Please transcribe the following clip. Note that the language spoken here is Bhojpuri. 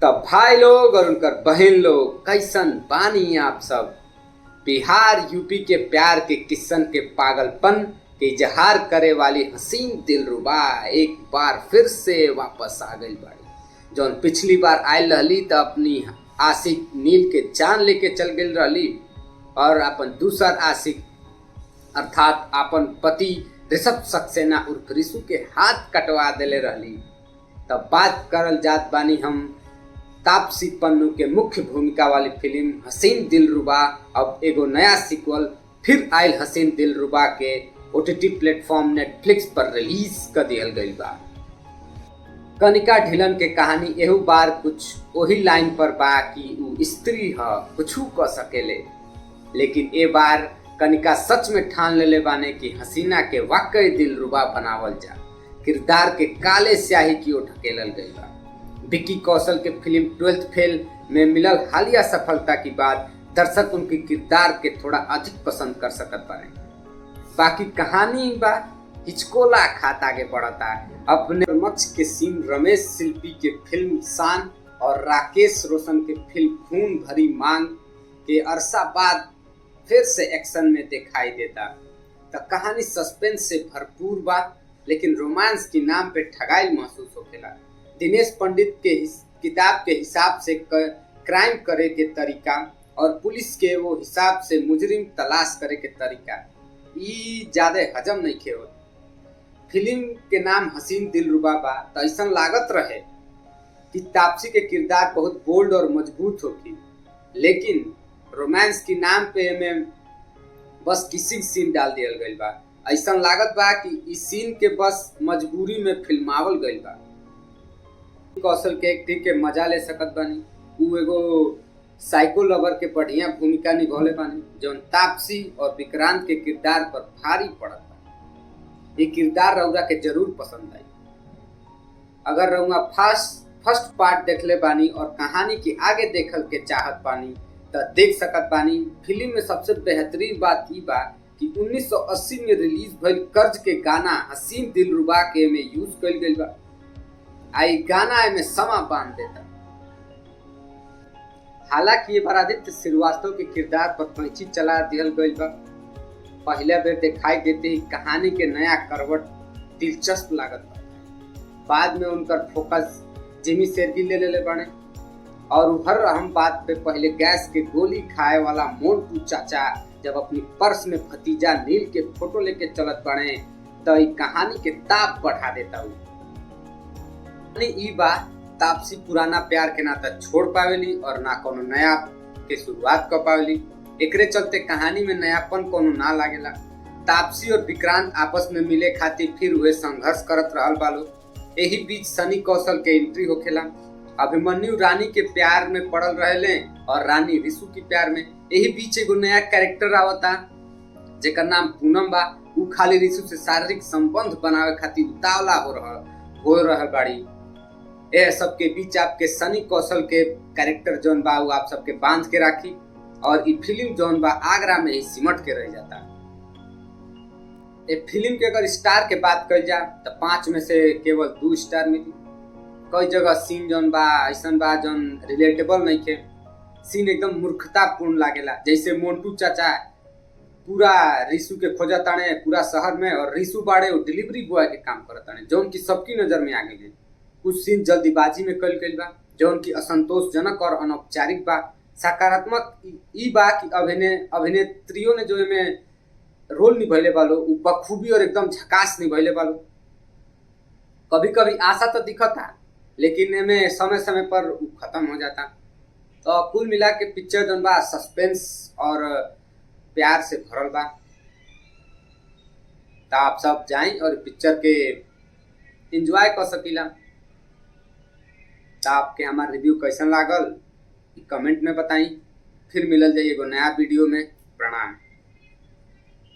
तब भाई लोग और उनकर बहन लोग कैसन बानी आप सब। बिहार यूपी के प्यार के किस्सन के पागलपन के इजहार करे वाली हसीन दिलरुबा एक बार फिर से वापस आ गई बाड़ी। जौन पिछली बार आयल रहली तो अपनी आशिक नील के जान लेके चल गई रहली और अपन दूसर आशिक अर्थात अपन पति ऋषभ सक्सेना उर्फ ऋषु के हाथ कटवा देले रहली। तब बात करल जात बानी हम तापसी पन्नू के मुख्य भूमिका वाली फिल्म हसीन दिलरुबा। अब एगो नया सीक्वल फिर आयल हसीन दिलरुबा के ओटीटी प्लेटफॉर्म नेटफ्लिक्स पर रिलीज कर दियल गई बा। कनिका ढिलन के कहानी एहू बार कुछ वही लाइन पर बा कि उ स्त्री ह कुछ कर सकेले, लेकिन ए बार कनिका सच में ठान लेले बाने कि हसीना के वाकई दिलरुबा बनावल जा। किरदार के काले स्याही की ओर ढकेलल गई बा। विक्की कौशल के फिल्म 12th फेल में मिलल हालिया सफलता की बाद दर्शक उनके किरदार के थोड़ा अधिक पसंद कर सकत बारे। बाकी कहानी बा हिचकोला खात आगे बढ़ता। अपने मक्ष के सीन रमेश शिल्पी के फिल्म शान और राकेश रोशन के फिल्म खून भरी मांग के अरसा बाद फिर से एक्शन में दिखाई देता। तो कहानी सस्पेंस से भरपूर बा, लेकिन रोमांस के नाम पे ठगाई महसूस होखेला। दिनेश पंडित के किताब के हिसाब से क्राइम करे के तरीका और पुलिस के वो हिसाब से मुजरिम तलाश करे के तरीका ई ज्यादा हजम नहीं खे होत। फिल्म के नाम हसीन दिलरुबा बा तो ऐसा लागत रहे कि तापसी के किरदार बहुत बोल्ड और मजबूत होगी, लेकिन रोमांस के नाम पे हमें बस किसी सीन डाल दिया गई बा। ऐसा लागत बा कि इस सीन के बस मजबूरी में फिल्मावल गई बा। कौशल के एक्टिंग के मजा ले सकत बानी। उ एगो साइको लवर के बढ़िया भूमिका निभौले बानी जौन तापसी और विक्रांत के किरदार पर भारी पड़त बा। ये किरदार रउरा के जरूर पसंद आई। अगर रउरा फर्स्ट पार्ट देखले बानी और कहानी के आगे देखल के चाहत बानी तो देख सकत बानी। फिल्म में सबसे बेहतरीन बात ई बा कि 1980 में रिलीज भइल कर्ज के गाना हसीन दिलरुबा के में यूज कइल गइल बा। आई गाना में समा बांध देता। हालांकि ये बार आदित्य श्रीवास्तव के किरदार पर कैंची चला दियल गइल बा। पहले बेर दिखाई देते ही कहानी के नया करवट दिलचस्प लागत बा। बाद में उनकर फोकस जिमी शेरगी ले बाने और हर अहम बात पे पहले गैस के गोली खाए वाला मोंटू चाचा जब अपनी पर्स में भतीजा नील के फोटो लेके चलत बाने तो ई कहानी के ताप बढ़ा देता हूँ। ई बा तापसी पुराना प्यार के नाता छोड़ पावेली और ना कोनो नया के शुरुआत कर पावेली। एकरे चलते कहानी में नयापन कोनो ना लागेला। तापसी और विक्रांत आपस में मिले खातिर फिर हुए संघर्ष करत रहल बालो। यही बीच सनी कौशल के एंट्री होखेला। अभिमन्यु रानी के प्यार में पड़ल रहले और रानी ऋषु के प्यार में। यही बीच एगो नया कैरेक्टर आवता जेकर नाम पूनम बा। उ खाली ऋषु से शारीरिक संबंध बनावे खातिर उतावला हो रहल बाड़ी। ये सबके बीच आपके सनी कौशल के कैरेक्टर जौन बा उ आप सबके बांध के राखी और ये फिल्म जौन बा आगरा में ही सिमट के रह जाता। ये फिल्म के अगर स्टार के बात कल जा तो 5 में से केवल 2 स्टार मिली। कई जगह सीन जौन बा ऐसन बा जौन रिलेटेबल नहीं थे। सीन एकदम मूर्खतापूर्ण लागेला, जैसे मोंटू चाचा पूरा ऋषु के खोजा ताने पूरा शहर में और ऋषु बाड़े डिलीवरी बॉय के काम करत ताने जौन की सबकी नजर में आ गई। कुछ सीन जल्दीबाजी में कल गई बा जौन की असंतोषजनक और अनौपचारिक बा। सकारात्मक ई बा कि अभिनेत्रियों ने जो में रोल निभैले बालो उ बखूबी और एकदम झकास निभैले बालो। कभी कभी आशा तो दिखता, लेकिन एमे समय समय पर उ खत्म हो जाता। तो कुल मिला के पिक्चर जौन बा सस्पेंस और प्यार से भरल बा। तो आप सब जाएं और पिक्चर के एंजॉय कर सकीला। तो आपके हमारा रिव्यू कैसन लागल कमेंट में बताई। फिर मिलल जाइए एगो नया वीडियो में। प्रणाम।